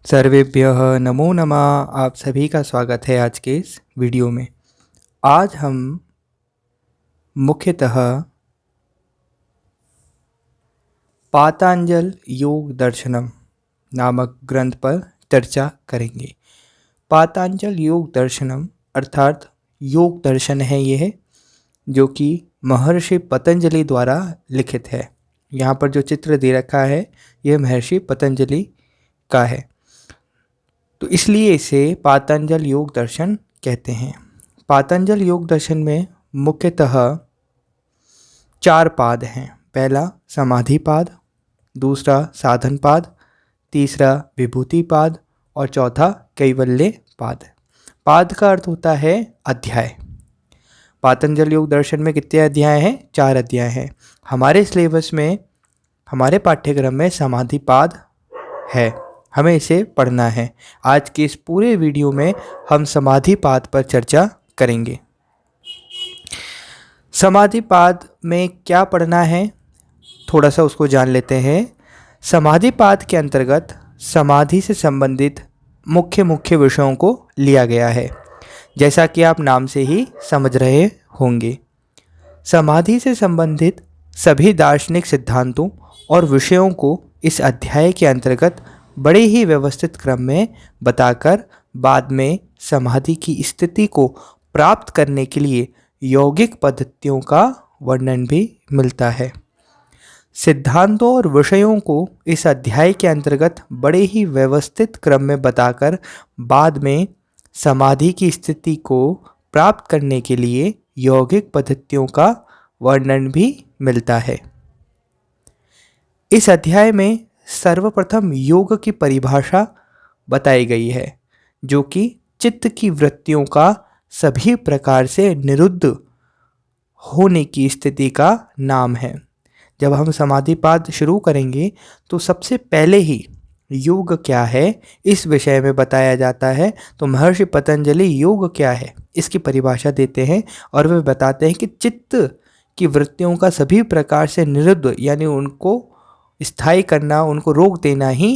सर्वेभ्यः नमो नमः। आप सभी का स्वागत है आज के इस वीडियो में। आज हम मुख्यतः पातंजल योग दर्शनम नामक ग्रंथ पर चर्चा करेंगे। पातंजल योग दर्शनम अर्थात योग दर्शन है यह, जो कि महर्षि पतंजलि द्वारा लिखित है। यहाँ पर जो चित्र दे रखा है यह महर्षि पतंजलि का है, तो इसलिए इसे पातंजल योग दर्शन कहते हैं। पातंजल योग दर्शन में मुख्यतः 4 पाद हैं। पहला समाधि पाद, दूसरा साधन पाद, तीसरा विभूति पाद और चौथा कैवल्य पाद। पाद का अर्थ होता है अध्याय। पातंजल योग दर्शन में कितने अध्याय हैं? 4 अध्याय हैं। हमारे सिलेबस में, हमारे पाठ्यक्रम में समाधि पाद है, हमें इसे पढ़ना है। आज के इस पूरे वीडियो में हम समाधि पाद पर चर्चा करेंगे। समाधि पाद में क्या पढ़ना है, थोड़ा सा उसको जान लेते हैं। समाधि पाद के अंतर्गत समाधि से संबंधित मुख्य विषयों को लिया गया है, जैसा कि आप नाम से ही समझ रहे होंगे। समाधि से संबंधित सभी दार्शनिक सिद्धांतों और विषयों को इस अध्याय के अंतर्गत बड़े ही व्यवस्थित क्रम में बताकर बाद में समाधि की स्थिति को प्राप्त करने के लिए यौगिक पद्धतियों का वर्णन भी मिलता है। सिद्धांतों और विषयों को इस अध्याय के अंतर्गत बड़े ही व्यवस्थित क्रम में बताकर बाद में समाधि की स्थिति को प्राप्त करने के लिए यौगिक पद्धतियों का वर्णन भी मिलता है। इस अध्याय में सर्वप्रथम योग की परिभाषा बताई गई है, जो कि चित्त की वृत्तियों का सभी प्रकार से निरुद्ध होने की स्थिति का नाम है। जब हम समाधिपाद शुरू करेंगे तो सबसे पहले ही योग क्या है इस विषय में बताया जाता है। तो महर्षि पतंजलि योग क्या है इसकी परिभाषा देते हैं और वे बताते हैं कि चित्त की वृत्तियों का सभी प्रकार से निरुद्ध, यानी उनको स्थायी करना, उनको रोक देना ही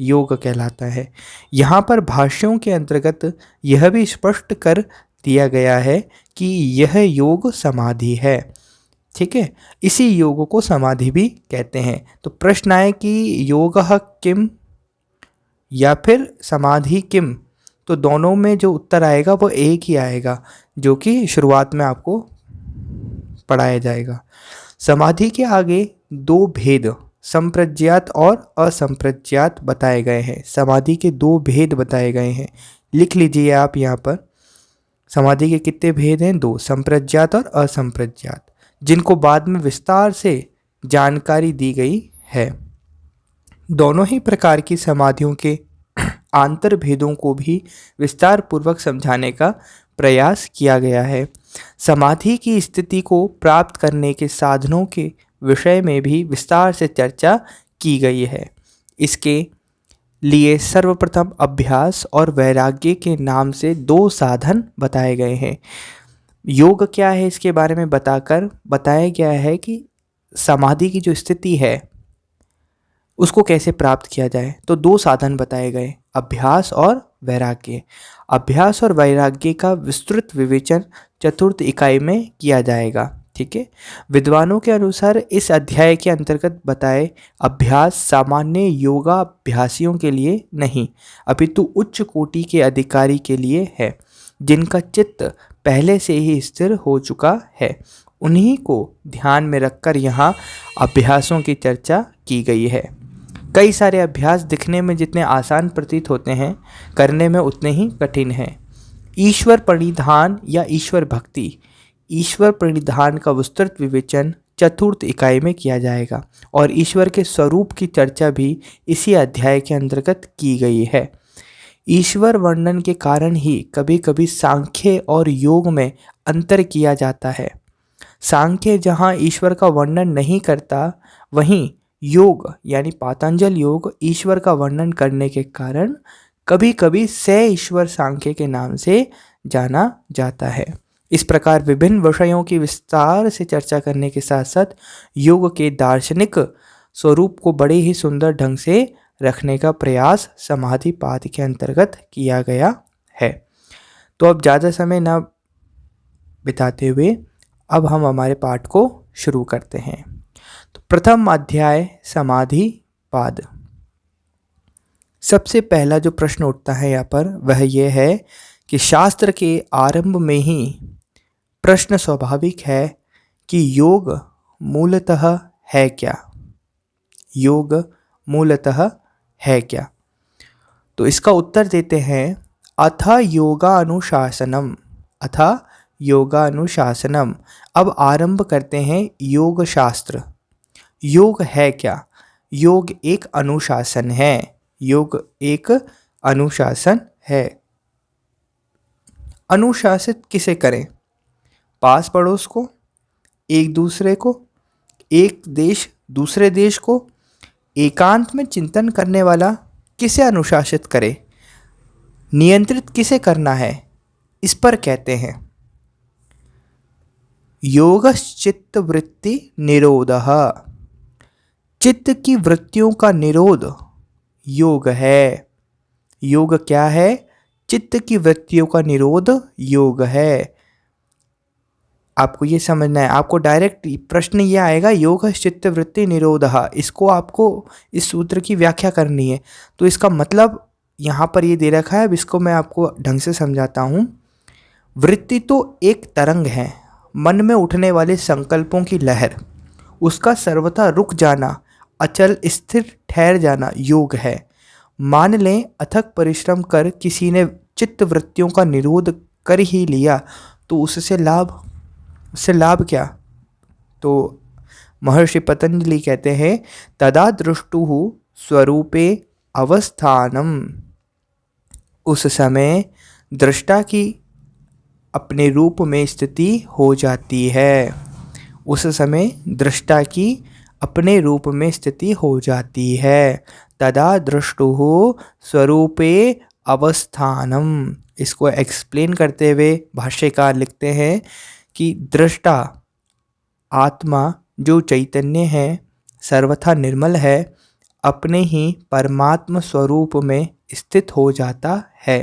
योग कहलाता है। यहाँ पर भाष्यों के अंतर्गत यह भी स्पष्ट कर दिया गया है कि यह योग समाधि है। ठीक है, इसी योग को समाधि भी कहते हैं। तो प्रश्न आए कि योगः किम या फिर समाधि किम, तो दोनों में जो उत्तर आएगा वो एक ही आएगा, जो कि शुरुआत में आपको पढ़ाया जाएगा। समाधि के आगे 2 भेद, संप्रज्ञात और असंप्रज्ञात बताए गए हैं। समाधि के 2 भेद बताए गए हैं, लिख लीजिए आप यहाँ पर। समाधि के कितने भेद हैं? 2, संप्रज्ञात और असंप्रज्ञात, जिनको बाद में विस्तार से जानकारी दी गई है। दोनों ही प्रकार की समाधियों के आंतर भेदों को भी विस्तार पूर्वक समझाने का प्रयास किया गया है। समाधि की स्थिति को प्राप्त करने के साधनों के विषय में भी विस्तार से चर्चा की गई है। इसके लिए सर्वप्रथम अभ्यास और वैराग्य के नाम से 2 साधन बताए गए हैं। योग क्या है इसके बारे में बताया गया है कि समाधि की जो स्थिति है उसको कैसे प्राप्त किया जाए। तो 2 साधन बताए गए, अभ्यास और वैराग्य। अभ्यास और वैराग्य का विस्तृत विवेचन 4th इकाई में किया जाएगा। ठीक है, विद्वानों के अनुसार इस अध्याय के अंतर्गत बताए अभ्यास सामान्य योगाभ्यासियों के लिए नहीं, अपितु उच्च कोटि के अधिकारी के लिए है, जिनका चित्त पहले से ही स्थिर हो चुका है। उन्हीं को ध्यान में रखकर यहाँ अभ्यासों की चर्चा की गई है। कई सारे अभ्यास दिखने में जितने आसान प्रतीत होते हैं, करने में उतने ही कठिन हैं। ईश्वर प्रणिधान या ईश्वर भक्ति, ईश्वर प्रणिधान का विस्तृत विवेचन 4th इकाई में किया जाएगा और ईश्वर के स्वरूप की चर्चा भी इसी अध्याय के अंतर्गत की गई है। ईश्वर वर्णन के कारण ही कभी कभी सांख्य और योग में अंतर किया जाता है। सांख्य जहाँ ईश्वर का वर्णन नहीं करता, वहीं योग यानी पातंजल योग ईश्वर का वर्णन करने के कारण कभी कभी से ईश्वर सांख्य के नाम से जाना जाता है। इस प्रकार विभिन्न विषयों की विस्तार से चर्चा करने के साथ साथ योग के दार्शनिक स्वरूप को बड़े ही सुंदर ढंग से रखने का प्रयास समाधिपाद के अंतर्गत किया गया है। तो अब ज़्यादा समय ना बिताते हुए अब हम हमारे पाठ को शुरू करते हैं। तो प्रथम अध्याय समाधिपाद। सबसे पहला जो प्रश्न उठता है यहाँ पर वह यह है कि शास्त्र के आरंभ में ही प्रश्न स्वाभाविक है कि योग मूलतः है क्या। योग मूलतः है क्या। तो इसका उत्तर देते हैं अथ योगानुशासनम। अथ योगानुशासनम। अब आरंभ करते हैं योग शास्त्र। योग है क्या। योग एक अनुशासन है। योग एक अनुशासन है। अनुशासित किसे करें। पास पड़ोस को, एक दूसरे को, एक देश दूसरे देश को, एकांत में चिंतन करने वाला किसे अनुशासित करे, नियंत्रित किसे करना है, इस पर कहते हैं योगश्चित्त वृत्ति निरोधः। चित्त की वृत्तियों का निरोध योग है। योग क्या है। चित्त की वृत्तियों का निरोध योग है। आपको ये समझना है। आपको डायरेक्ट प्रश्न ये आएगा योगश्चित्त वृत्ति निरोधः, इसको आपको इस सूत्र की व्याख्या करनी है। तो इसका मतलब यहाँ पर ये दे रखा है। अब इसको मैं आपको ढंग से समझाता हूँ। वृत्ति तो एक तरंग है, मन में उठने वाले संकल्पों की लहर, उसका सर्वथा रुक जाना, अचल स्थिर ठहर जाना योग है। मान लें अथक परिश्रम कर किसी ने चित्त वृत्तियों का निरोध कर ही लिया तो उससे लाभ क्या। तो महर्षि पतंजलि कहते हैं तदा दृष्टुः स्वरूपे अवस्थानम। उस समय दृष्टा की अपने रूप में स्थिति हो जाती है। उस समय दृष्टा की अपने रूप में स्थिति हो जाती है। तदा दृष्टुः स्वरूपे अवस्थानम। इसको एक्सप्लेन करते हुए भाष्यकार लिखते हैं कि दृष्टा आत्मा जो चैतन्य है, सर्वथा निर्मल है, अपने ही परमात्म स्वरूप में स्थित हो जाता है।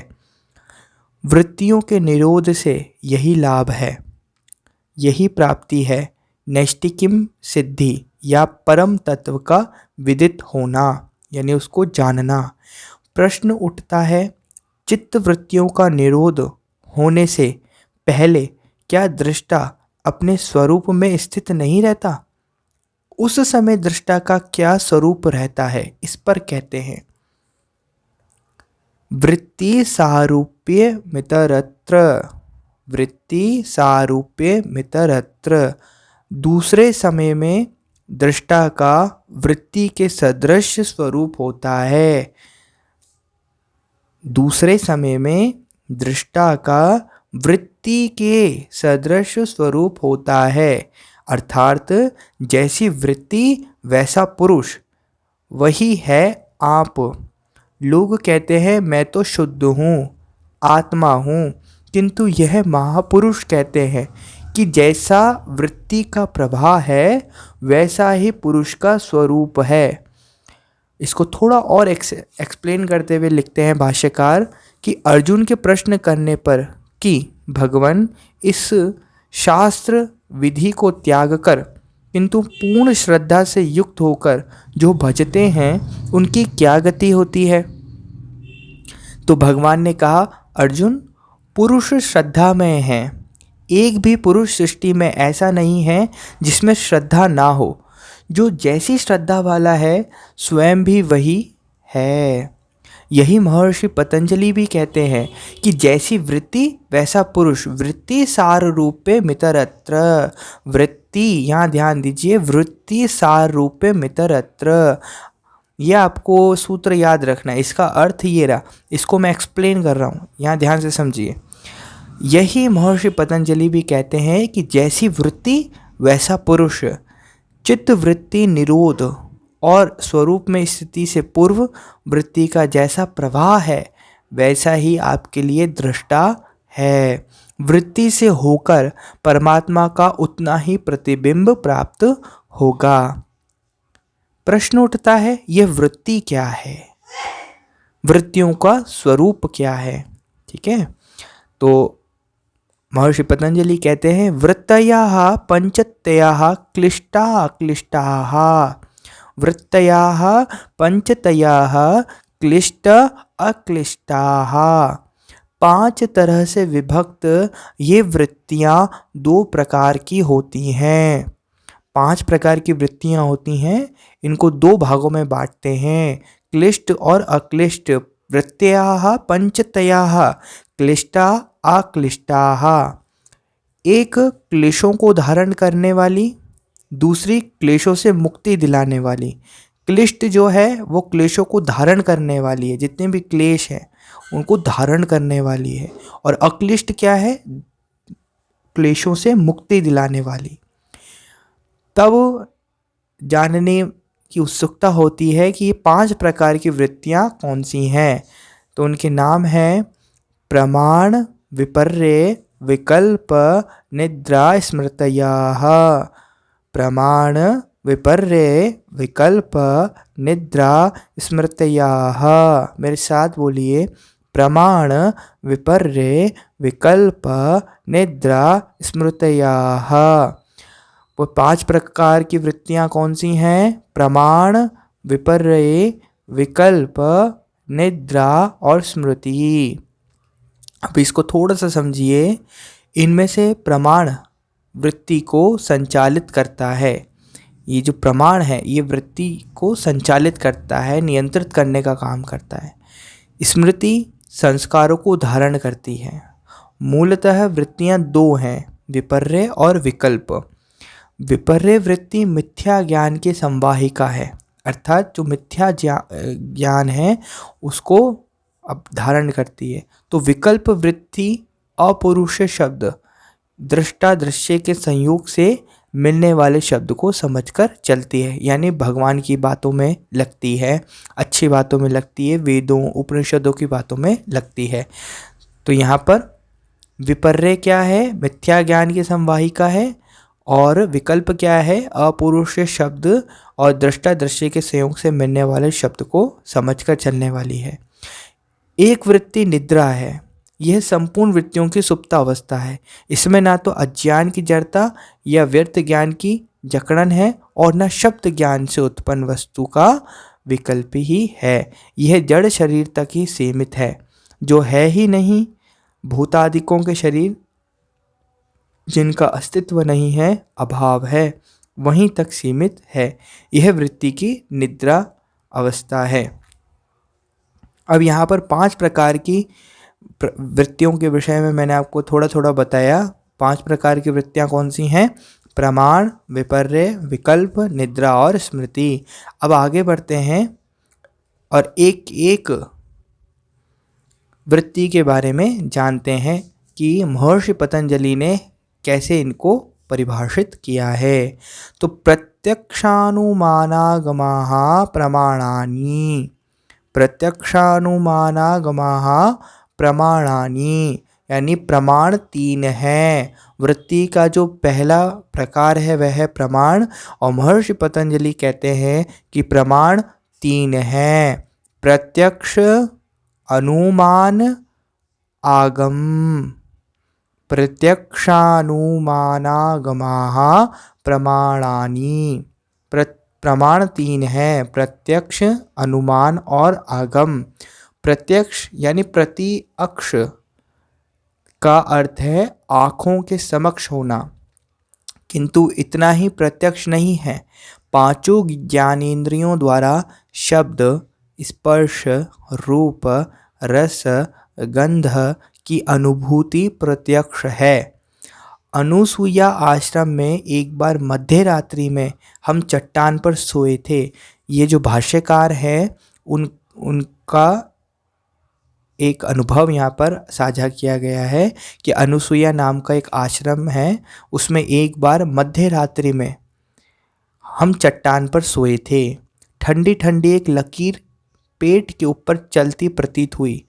वृत्तियों के निरोध से यही लाभ है, यही प्राप्ति है नैष्टिकीम सिद्धि या परम तत्व का विदित होना, यानी उसको जानना। प्रश्न उठता है चित्त वृत्तियों का निरोध होने से पहले क्या दृष्टा अपने स्वरूप में स्थित नहीं रहता। उस समय दृष्टा का क्या स्वरूप रहता है, इस पर कहते हैं वृत्ति सारूप्य मितरत्र। वृत्ति सारूप्य मितरत्र। दूसरे समय में दृष्टा का वृत्ति के सदृश स्वरूप होता है। दूसरे समय में दृष्टा का वृत्ति के सदृश स्वरूप होता है। अर्थात जैसी वृत्ति वैसा पुरुष, वही है आप। लोग कहते हैं मैं तो शुद्ध हूँ, आत्मा हूँ, किंतु यह महापुरुष कहते हैं कि जैसा वृत्ति का प्रवाह है वैसा ही पुरुष का स्वरूप है। इसको थोड़ा और एक्सप्लेन करते हुए लिखते हैं भाष्यकार कि अर्जुन के प्रश्न करने पर कि भगवान इस शास्त्र विधि को त्याग कर किंतु पूर्ण श्रद्धा से युक्त होकर जो भजते हैं उनकी क्या गति होती है। तो भगवान ने कहा अर्जुन, पुरुष श्रद्धामय हैं। एक भी पुरुष सृष्टि में ऐसा नहीं है जिसमें श्रद्धा ना हो। जो जैसी श्रद्धा वाला है स्वयं भी वही है। यही महर्षि पतंजलि भी कहते हैं कि जैसी वृत्ति वैसा पुरुष। वृत्ति सार रूपे मितरत्र। वृत्ति, यहाँ ध्यान दीजिए, वृत्ति सार रूपे मितरत्र। यह आपको सूत्र याद रखना है। इसका अर्थ ये रहा, इसको मैं एक्सप्लेन कर रहा हूँ, यहाँ ध्यान से समझिए। यही महर्षि पतंजलि भी कहते हैं कि जैसी वृत्ति वैसा पुरुष। चित्त वृत्ति निरोध और स्वरूप में स्थिति से पूर्व वृत्ति का जैसा प्रवाह है वैसा ही आपके लिए दृष्टा है। वृत्ति से होकर परमात्मा का उतना ही प्रतिबिंब प्राप्त होगा। प्रश्न उठता है, यह वृत्ति क्या है, वृत्तियों का स्वरूप क्या है। ठीक है, तो महर्षि पतंजलि कहते हैं, वृत्तयः पंचतयः क्लिष्टा क्लिष्टाः, वृत्तयः पंचतयः क्लिष्ट अक्लिष्टाः। 5 तरह से विभक्त ये वृत्तियां 2 प्रकार की होती हैं। 5 प्रकार की वृत्तियां होती हैं, इनको 2 भागों में बांटते हैं, क्लिष्ट और अक्लिष्ट। वृत्तयः पंचतयः क्लिष्टा अक्लिष्टाः। एक क्लेशों को धारण करने वाली, दूसरी क्लेशों से मुक्ति दिलाने वाली। क्लिष्ट जो है वो क्लेशों को धारण करने वाली है, जितने भी क्लेश हैं उनको धारण करने वाली है। और अक्लिष्ट क्या है, क्लेशों से मुक्ति दिलाने वाली। तब जानने की उत्सुकता होती है कि ये 5 प्रकार की वृत्तियां कौन सी हैं। तो उनके नाम हैं प्रमाण, विपर्य, विकल्प, निद्रा, स्मृतयः। प्रमाण, विपर्य, विकल्प, निद्रा, स्मृतयः। मेरे साथ बोलिए, प्रमाण, विपर्य, विकल्प, निद्रा, स्मृतयः। वो 5 प्रकार की वृत्तियां कौन सी हैं? प्रमाण, विपर्य, विकल्प, निद्रा और स्मृति। अब इसको थोड़ा सा समझिए। इनमें से प्रमाण वृत्ति को संचालित करता है। ये जो प्रमाण है ये वृत्ति को संचालित करता है, नियंत्रित करने का काम करता है। स्मृति संस्कारों को धारण करती है। मूलतः वृत्तियां 2 हैं, विपर्य और विकल्प। विपर्य वृत्ति मिथ्या ज्ञान के संवाहिका है, अर्थात जो मिथ्या ज्ञान है उसको अब धारण करती है। तो विकल्प वृत्ति अपौरुष शब्द, दृष्टा दृश्य के संयोग से मिलने वाले शब्द को समझकर चलती है, यानी भगवान की बातों में लगती है, अच्छी बातों में लगती है, वेदों उपनिषदों की बातों में लगती है। तो यहाँ पर विपर्य क्या है? मिथ्या ज्ञान की संवाहिका है। और विकल्प क्या है? अपौरुष शब्द और दृष्टा दृश्य के संयोग से मिलने वाले शब्द को समझकर चलने वाली है। एक वृत्ति निद्रा है। यह संपूर्ण वृत्तियों की सुप्त अवस्था है। इसमें ना तो अज्ञान की जड़ता या व्यर्थ ज्ञान की जकड़न है और न शब्द ज्ञान से उत्पन्न वस्तु का विकल्प ही है। यह जड़ शरीर तक ही सीमित है, जो है ही नहीं। भूतादिकों के शरीर जिनका अस्तित्व नहीं है, अभाव है, वहीं तक सीमित है। यह वृत्ति की निद्रा अवस्था है। अब यहाँ पर 5 प्रकार की वृत्तियों के विषय में मैंने आपको थोड़ा थोड़ा बताया। 5 प्रकार की वृत्तियाँ कौन सी हैं? प्रमाण, विपर्य, विकल्प, निद्रा और स्मृति। अब आगे बढ़ते हैं और एक एक वृत्ति के बारे में जानते हैं कि महर्षि पतंजलि ने कैसे इनको परिभाषित किया है। तो प्रत्यक्षानुमानागमाः प्रमाणानि, प्रत्यक्षानुमानागमाः प्रमाणानि, यानी प्रमाण 3 हैं। वृत्ति का जो पहला प्रकार है वह है प्रमाण, और महर्षि पतंजलि कहते हैं कि प्रमाण 3 हैं। प्रत्यक्ष, अनुमान, आगम। प्रत्यक्षानुमानागमाः प्रमाणानि। प्रमाण 3 हैं, प्रत्यक्ष, अनुमान और आगम। प्रत्यक्ष यानी प्रत्यक्ष का अर्थ है आँखों के समक्ष होना, किंतु इतना ही प्रत्यक्ष नहीं है। 5 ज्ञानेंद्रियों द्वारा शब्द, स्पर्श, रूप, रस, गंध की अनुभूति प्रत्यक्ष है। अनुसुईया आश्रम में एक बार मध्य रात्रि में हम चट्टान पर सोए थे। ये जो भाष्यकार हैं उनका एक अनुभव यहाँ पर साझा किया गया है कि अनुसुईया नाम का एक आश्रम है, उसमें एक बार मध्य रात्रि में हम चट्टान पर सोए थे। ठंडी ठंडी एक लकीर पेट के ऊपर चलती प्रतीत हुई।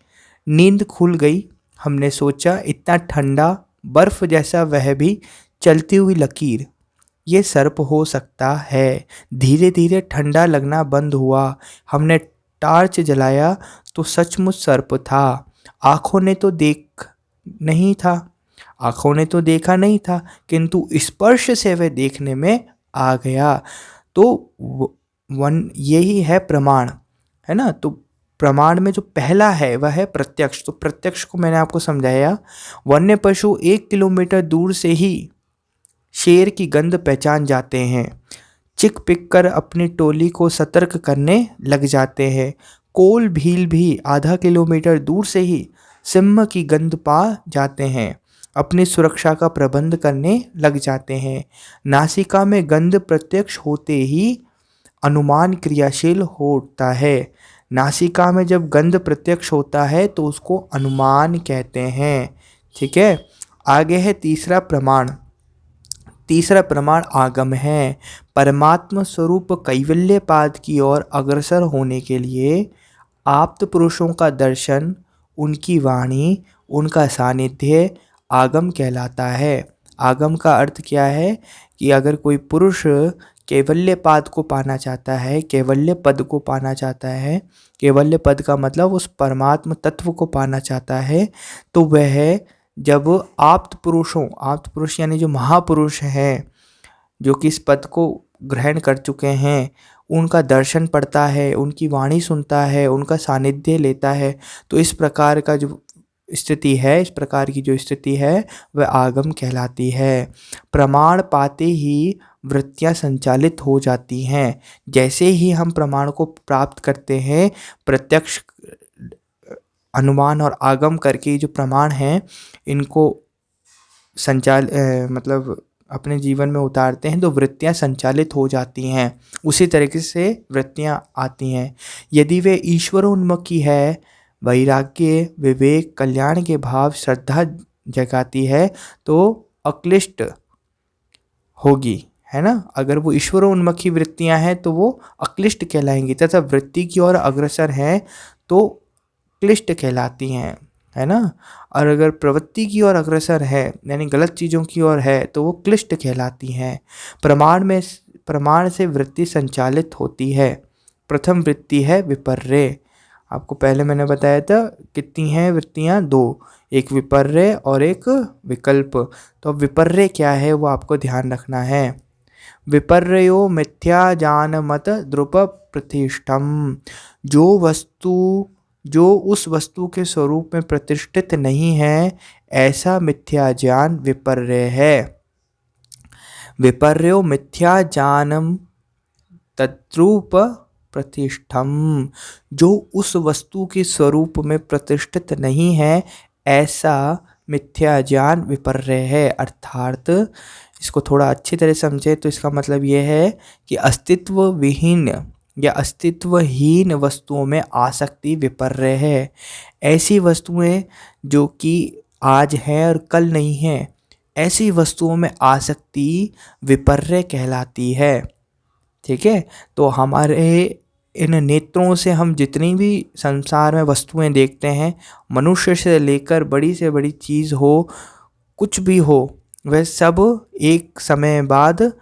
नींद खुल गई। हमने सोचा इतना ठंडा बर्फ जैसा वह भी चलती हुई लकीर, ये सर्प हो सकता है। धीरे धीरे ठंडा लगना बंद हुआ। हमने टार्च जलाया तो सचमुच सर्प था। आंखों ने तो नहीं था आंखों ने तो देखा नहीं था, किंतु स्पर्श से वह देखने में आ गया। तो वन यही है प्रमाण, है ना। तो प्रमाण में जो पहला है वह है प्रत्यक्ष। तो प्रत्यक्ष को मैंने आपको समझाया। वन्य पशु 1 किलोमीटर दूर से ही शेर की गंध पहचान जाते हैं। चिक पिक कर अपनी टोली को सतर्क करने लग जाते हैं। कोल भील भी आधा किलोमीटर दूर से ही सिंह की गंध पा जाते हैं, अपनी सुरक्षा का प्रबंध करने लग जाते हैं। नासिका में गंध प्रत्यक्ष होते ही अनुमान क्रियाशील होता है। नासिका में जब गंध प्रत्यक्ष होता है तो उसको अनुमान कहते हैं। ठीक है, आगे है तीसरा प्रमाण। तीसरा प्रमाण आगम है। परमात्म स्वरूप कैवल्य पाद की ओर अग्रसर होने के लिए आप्त पुरुषों का दर्शन, उनकी वाणी, उनका सानिध्य आगम कहलाता है। आगम का अर्थ क्या है कि अगर कोई पुरुष कैवल्य पाद को पाना चाहता है, कैवल्य पद को पाना चाहता है, कैवल्य पद का मतलब उस परमात्म तत्व को पाना चाहता है, तो वह जब आप्त पुरुष यानी जो महापुरुष हैं, जो कि इस पद को ग्रहण कर चुके हैं, उनका दर्शन पड़ता है, उनकी वाणी सुनता है, उनका सानिध्य लेता है, तो इस प्रकार का जो स्थिति है, इस प्रकार की जो स्थिति है वह आगम कहलाती है। प्रमाण पाते ही वृत्तियां संचालित हो जाती हैं। जैसे ही हम प्रमाण को प्राप्त करते हैं, प्रत्यक्ष, अनुमान और आगम करके जो प्रमाण हैं इनको मतलब अपने जीवन में उतारते हैं, तो वृत्तियां संचालित हो जाती हैं। उसी तरीके से वृत्तियां आती हैं। यदि वे ईश्वरोन्मुखी है, वैराग्य, विवेक, कल्याण के भाव, श्रद्धा जगाती है, तो अक्लिष्ट होगी, है ना। अगर वो ईश्वरोन्मुखी वृत्तियां हैं तो वो अक्लिष्ट कहलाएंगी, तथा वृत्ति की ओर अग्रसर हैं तो क्लिष्ट कहलाती हैं, है ना। और अगर प्रवृत्ति की ओर अग्रसर है यानी गलत चीज़ों की ओर है तो वो क्लिष्ट कहलाती हैं। प्रमाण से वृत्ति संचालित होती है। प्रथम वृत्ति है विपर्य। आपको पहले मैंने बताया था कितनी हैं वृत्तियाँ, दो, एक विपर्य और एक विकल्प। तो अब विपर्य क्या है वो आपको ध्यान रखना है। विपर्यो मिथ्या जान मत द्रुप प्रतिष्ठम। जो उस वस्तु के स्वरूप में प्रतिष्ठित नहीं है, ऐसा मिथ्या ज्ञान विपर्य है। विपर्यो मिथ्या ज्ञानम तद्रूप प्रतिष्ठम। जो उस वस्तु के स्वरूप में प्रतिष्ठित नहीं है, ऐसा मिथ्या ज्ञान विपर्य है। अर्थात इसको थोड़ा अच्छी तरह समझे तो इसका मतलब ये है कि अस्तित्व विहीन या अस्तित्वहीन वस्तुओं में आसक्ति विपर्य है। ऐसी वस्तुएं जो कि आज हैं और कल नहीं हैं, ऐसी वस्तुओं में आसक्ति विपर्य कहलाती है। ठीक है, तो हमारे इन नेत्रों से हम जितनी भी संसार में वस्तुएं देखते हैं, मनुष्य से लेकर बड़ी से बड़ी चीज़ हो, कुछ भी हो, वह सब एक समय बाद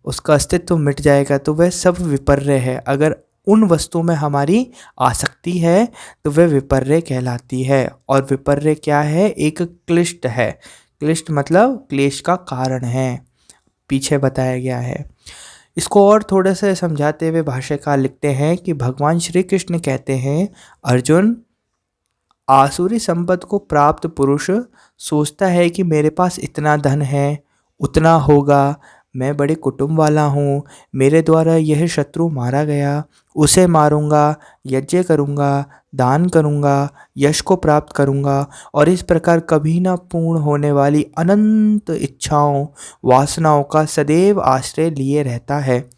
उसका अस्तित्व मिट जाएगा, तो वह सब विपर्य है। अगर उन वस्तुओं में हमारी आसक्ति है तो वह विपर्य कहलाती है। और विपर्य क्या है? एक क्लिष्ट है। क्लिष्ट मतलब क्लेश का कारण है, पीछे बताया गया है। इसको और थोड़ा सा समझाते हुए भाष्यकार लिखते हैं कि भगवान श्री कृष्ण कहते हैं, अर्जुन, आसुरी संपत्ति को प्राप्त पुरुष सोचता है कि मेरे पास इतना धन है, उतना होगा, मैं बड़े कुटुंब वाला हूँ, मेरे द्वारा यह शत्रु मारा गया, उसे मारूंगा, यज्ञ करूंगा, दान करूंगा, यश को प्राप्त करूंगा, और इस प्रकार कभी ना पूर्ण होने वाली अनंत इच्छाओं, वासनाओं का सदैव आश्रय लिए रहता है।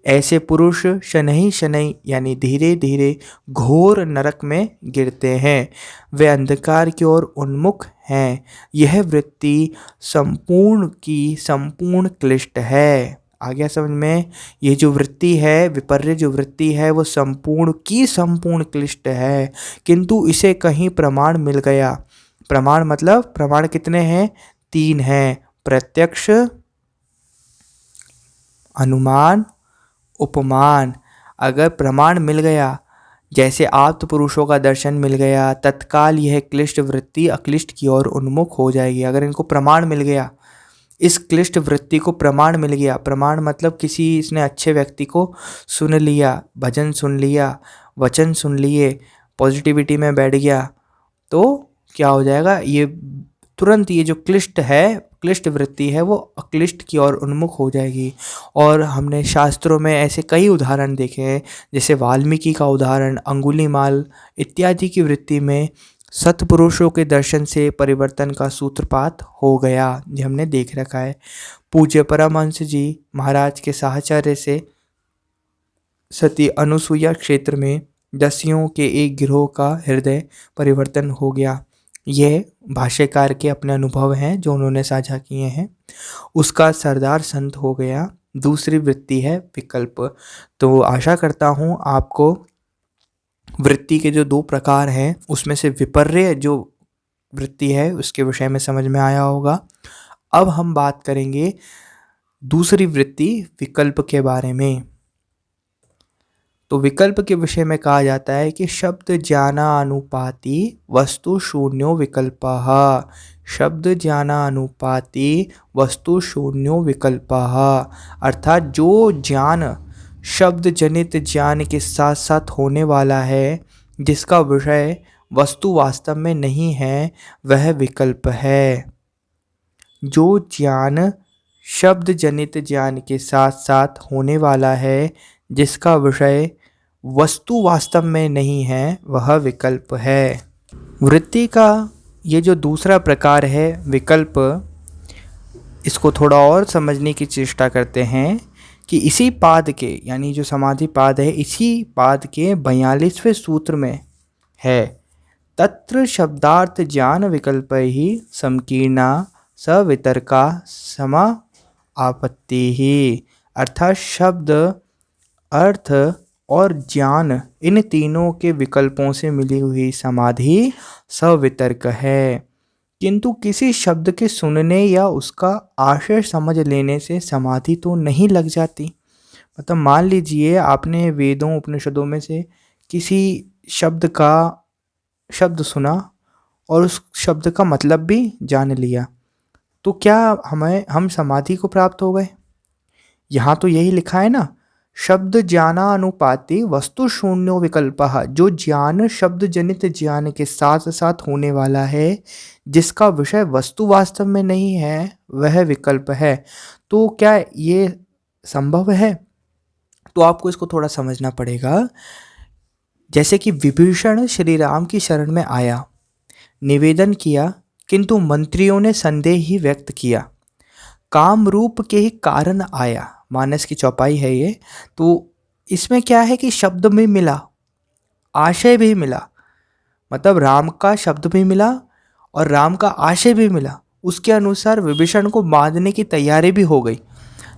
ऐसे पुरुष शनैः शनैः यानी धीरे धीरे घोर नरक में गिरते हैं। वे अंधकार की ओर उन्मुख हैं। यह वृत्ति संपूर्ण की संपूर्ण क्लिष्ट है। आ गया समझ में? ये जो वृत्ति है, विपर्य जो वृत्ति है, वो संपूर्ण की संपूर्ण क्लिष्ट है, किंतु इसे कहीं प्रमाण मिल गया। प्रमाण मतलब प्रमाण कितने हैं? 3 हैं, प्रत्यक्ष, अनुमान, उपमान। अगर प्रमाण मिल गया, जैसे आप्त पुरुषों का दर्शन मिल गया, तत्काल यह क्लिष्ट वृत्ति अक्लिष्ट की ओर उन्मुख हो जाएगी। अगर इनको प्रमाण मिल गया, इस क्लिष्ट वृत्ति को प्रमाण मिल गया, प्रमाण मतलब किसी इसने अच्छे व्यक्ति को सुन लिया, भजन सुन लिया, वचन सुन लिए, पॉजिटिविटी में बैठ गया, तो क्या हो जाएगा, ये तुरंत ये जो क्लिष्ट वृत्ति है वो अक्लिष्ट की ओर उन्मुख हो जाएगी। और हमने शास्त्रों में ऐसे कई उदाहरण देखे हैं, जैसे वाल्मीकि का उदाहरण, अंगुलीमाल इत्यादि की वृत्ति में सत्पुरुषों के दर्शन से परिवर्तन का सूत्रपात हो गया, ये हमने देख रखा है। पूज्य परमहंस जी महाराज के साहचर्य से सती अनुसुईया क्षेत्र में दस्युओं के एक गिरोह का हृदय परिवर्तन हो गया। यह भाष्यकार के अपने अनुभव हैं जो उन्होंने साझा किए हैं। उसका सरदार संत हो गया। दूसरी वृत्ति है विकल्प। तो आशा करता हूँ आपको वृत्ति के जो दो प्रकार हैं उसमें से विपर्य जो वृत्ति है उसके विषय में समझ में आया होगा। अब हम बात करेंगे दूसरी वृत्ति विकल्प के बारे में। तो विकल्प के विषय में कहा जाता है कि शब्द ज्ञानानुपाती वस्तु शून्यो विकल्पः। शब्द ज्ञानानुपाती वस्तु शून्यो विकल्पः, अर्थात जो ज्ञान शब्द जनित ज्ञान के साथ साथ होने वाला है, जिसका विषय वस्तु वास्तव में नहीं है, वह विकल्प है। जो ज्ञान शब्द जनित ज्ञान के साथ साथ होने वाला है, जिसका विषय वस्तु वास्तव में नहीं है, वह विकल्प है। वृत्ति का ये जो दूसरा प्रकार है विकल्प, इसको थोड़ा और समझने की चेष्टा करते हैं कि इसी पाद के, यानी जो समाधि पाद है, इसी पाद के 42वें सूत्र में है, तत्र शब्दार्थ ज्ञान विकल्प ही संकीर्णा सवितर्का समा आपत्ति ही। अर्थात शब्द, अर्थ और ज्ञान, इन तीनों के विकल्पों से मिली हुई समाधि सवितर्क है। किंतु किसी शब्द के सुनने या उसका आशय समझ लेने से समाधि तो नहीं लग जाती। मतलब मान लीजिए आपने वेदों उपनिषदों में से किसी शब्द सुना और उस शब्द का मतलब भी जान लिया, तो क्या हम समाधि को प्राप्त हो गए? यहाँ तो यही लिखा है ना, शब्द ज्ञानानुपाती वस्तु शून्यो विकल्पः। जो ज्ञान शब्द जनित ज्ञान के साथ साथ होने वाला है, जिसका विषय वस्तु वास्तव में नहीं है, वह विकल्प है। तो क्या ये संभव है? तो आपको इसको थोड़ा समझना पड़ेगा। जैसे कि विभीषण श्री राम की शरण में आया, निवेदन किया, किंतु मंत्रियों ने संदेह ही व्यक्त किया। काम रूप के ही कारण आया, मानस की चौपाई है ये। तो इसमें क्या है कि शब्द भी मिला, आशय भी मिला, मतलब राम का शब्द भी मिला और राम का आशय भी मिला। उसके अनुसार विभीषण को बांधने की तैयारी भी हो गई।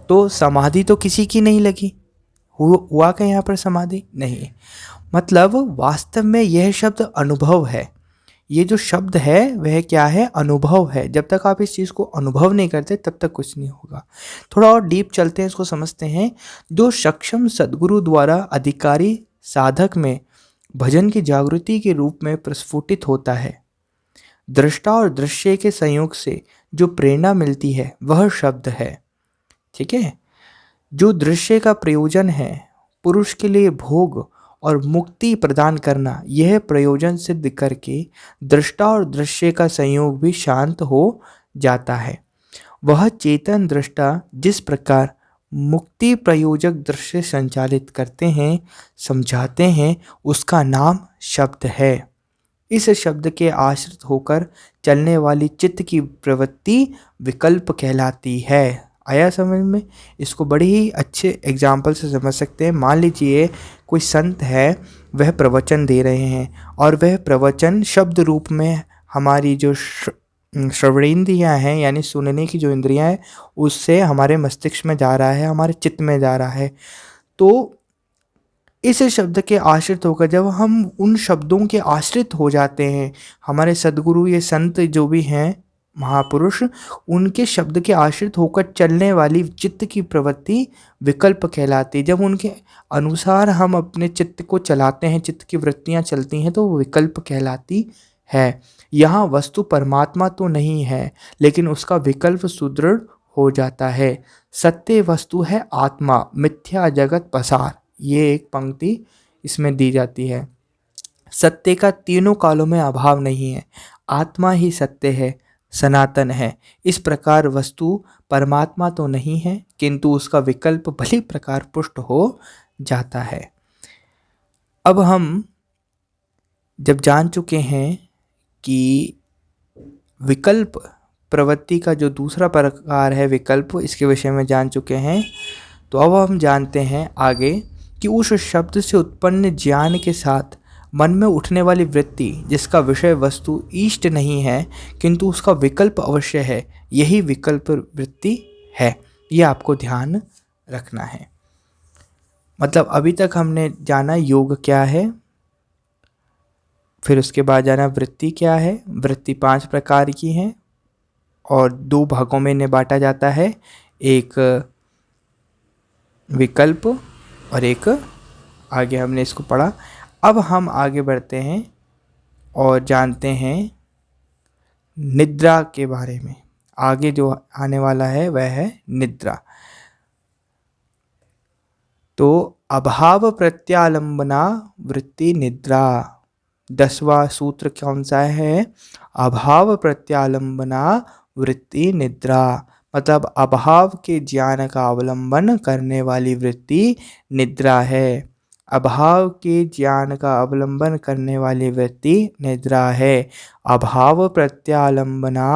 तो समाधि तो किसी की नहीं लगी। हुआ क्या यहाँ पर समाधि? नहीं। मतलब वास्तव में यह शब्द अनुभव है। ये जो शब्द है वह क्या है? अनुभव है। जब तक आप इस चीज़ को अनुभव नहीं करते तब तक कुछ नहीं होगा। थोड़ा और डीप चलते हैं, इसको समझते हैं। जो सक्षम सद्गुरु द्वारा अधिकारी साधक में भजन की जागृति के रूप में प्रस्फुटित होता है, दृष्टा और दृश्य के संयोग से जो प्रेरणा मिलती है वह शब्द है। ठीक है। जो दृश्य का प्रयोजन है पुरुष के लिए भोग और मुक्ति प्रदान करना, यह प्रयोजन सिद्ध करके दृष्टा और दृश्य का संयोग भी शांत हो जाता है। वह चेतन दृष्टा जिस प्रकार मुक्ति प्रयोजक दृश्य संचालित करते हैं, समझाते हैं, उसका नाम शब्द है। इस शब्द के आश्रित होकर चलने वाली चित्त की प्रवृत्ति विकल्प कहलाती है। आया समझ में? इसको बड़ी ही अच्छे एग्जाम्पल से समझ सकते हैं। मान लीजिए कोई संत है, वह प्रवचन दे रहे हैं और वह प्रवचन शब्द रूप में हमारी जो श्रवणेंद्रियाँ हैं, यानी सुनने की जो इंद्रियाँ हैं, उससे हमारे मस्तिष्क में जा रहा है, हमारे चित्त में जा रहा है। तो इस शब्द के आश्रित होकर जब हम उन शब्दों के आश्रित हो जाते हैं, हमारे सद्गुरु ये संत जो भी हैं, महापुरुष, उनके शब्द के आश्रित होकर चलने वाली चित्त की प्रवृत्ति विकल्प कहलाती है। जब उनके अनुसार हम अपने चित्त को चलाते हैं, चित्त की वृत्तियां चलती हैं, तो वो विकल्प कहलाती है। यहाँ वस्तु परमात्मा तो नहीं है, लेकिन उसका विकल्प सुदृढ़ हो जाता है। सत्य वस्तु है आत्मा, मिथ्या जगत पसार। ये एक पंक्ति इसमें दी जाती है। सत्य का तीनों कालों में अभाव नहीं है। आत्मा ही सत्य है, सनातन है। इस प्रकार वस्तु परमात्मा तो नहीं है, किंतु उसका विकल्प भली प्रकार पुष्ट हो जाता है। अब हम जब जान चुके हैं कि विकल्प प्रवृत्ति का जो दूसरा प्रकार है विकल्प, इसके विषय में जान चुके हैं, तो अब हम जानते हैं आगे कि उस शब्द से उत्पन्न ज्ञान के साथ मन में उठने वाली वृत्ति, जिसका विषय वस्तु इष्ट नहीं है किंतु उसका विकल्प अवश्य है, यही विकल्प वृत्ति है। ये आपको ध्यान रखना है। मतलब अभी तक हमने जाना योग क्या है, फिर उसके बाद जाना वृत्ति क्या है। वृत्ति 5 प्रकार की हैं और 2 भागों में इन्हें बांटा जाता है, एक विकल्प और एक, आगे हमने इसको पढ़ा। अब हम आगे बढ़ते हैं और जानते हैं निद्रा के बारे में। आगे जो आने वाला है वह है निद्रा। तो अभाव प्रत्यालंबना वृत्ति निद्रा। 10वां सूत्र कौन सा है? अभाव प्रत्यालंबना वृत्ति निद्रा। मतलब अभाव के ज्ञान का अवलंबन करने वाली वृत्ति निद्रा है। अभाव के ज्ञान का अवलंबन करने वाली वृत्ति निद्रा है। अभाव प्रत्यालंबना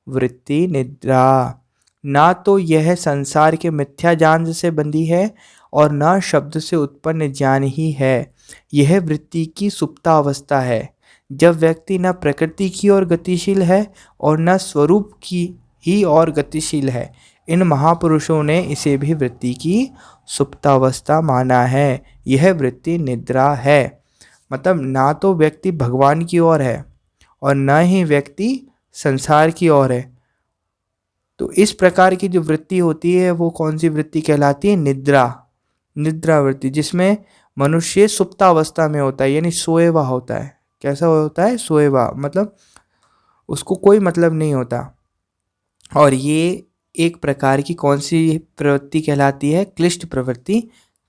वृत्ति निद्रा। ना तो यह संसार के मिथ्या ज्ञान से बंधी है और न शब्द से उत्पन्न ज्ञान ही है। यह वृत्ति की सुप्तावस्था है, जब व्यक्ति न प्रकृति की ओर गतिशील है और न स्वरूप की ही ओर गतिशील है। इन महापुरुषों ने इसे भी वृत्ति की सुप्तावस्था माना है। यह वृत्ति निद्रा है। मतलब ना तो व्यक्ति भगवान की ओर है और न ही व्यक्ति संसार की ओर है। तो इस प्रकार की जो वृत्ति होती है वो कौन सी वृत्ति कहलाती है? निद्रा। निद्रा वृत्ति, जिसमें मनुष्य सुप्तावस्था में होता है, यानी सोए हुआ होता है। कैसा होता है? सोए हुआ, मतलब उसको कोई मतलब नहीं होता। और ये एक प्रकार की कौन सी प्रवृत्ति कहलाती है? क्लिष्ट प्रवृत्ति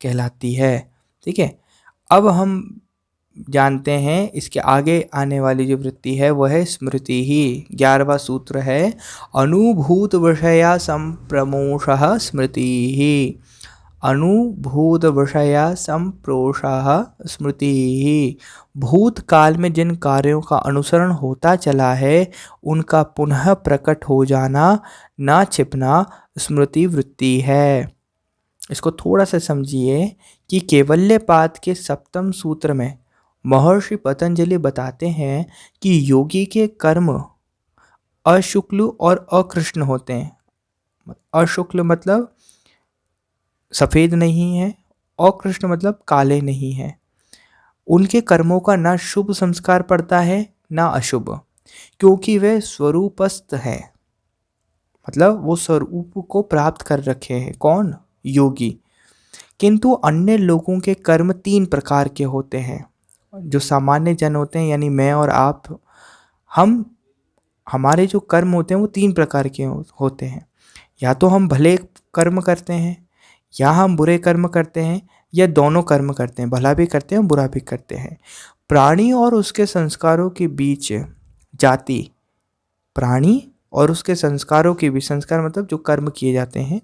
कहलाती है। ठीक है। अब हम जानते हैं इसके आगे आने वाली जो वृत्ति है वह है स्मृति ही। 11वां सूत्र है अनुभूत विषया संप्रमोषः स्मृति ही। अनुभूत विषया संप्रोषः स्मृति ही। भूतकाल में जिन कार्यों का अनुसरण होता चला है उनका पुनः प्रकट हो जाना, ना छिपना, स्मृति वृत्ति है। इसको थोड़ा सा समझिए कि कैवल्यपाद के 7वें सूत्र में महर्षि पतंजलि बताते हैं कि योगी के कर्म अशुक्ल और अकृष्ण होते हैं। अशुक्ल मतलब सफ़ेद नहीं है, अकृष्ण मतलब काले नहीं है। उनके कर्मों का ना शुभ संस्कार पड़ता है ना अशुभ, क्योंकि वे स्वरूपस्थ हैं। मतलब वो स्वरूप को प्राप्त कर रखे हैं। कौन? योगी। किंतु अन्य लोगों के कर्म 3 प्रकार के होते हैं। जो सामान्य जन होते हैं, यानी मैं और आप, हमारे जो कर्म होते हैं वो 3 प्रकार के होते हैं। या तो हम भले कर्म करते हैं, या हम बुरे कर्म करते हैं, या दोनों कर्म करते हैं, भला भी करते हैं बुरा भी करते हैं। प्राणी और उसके संस्कारों के बीच जाति, प्राणी और उसके संस्कारों के बीच, संस्कार मतलब जो कर्म किए जाते हैं,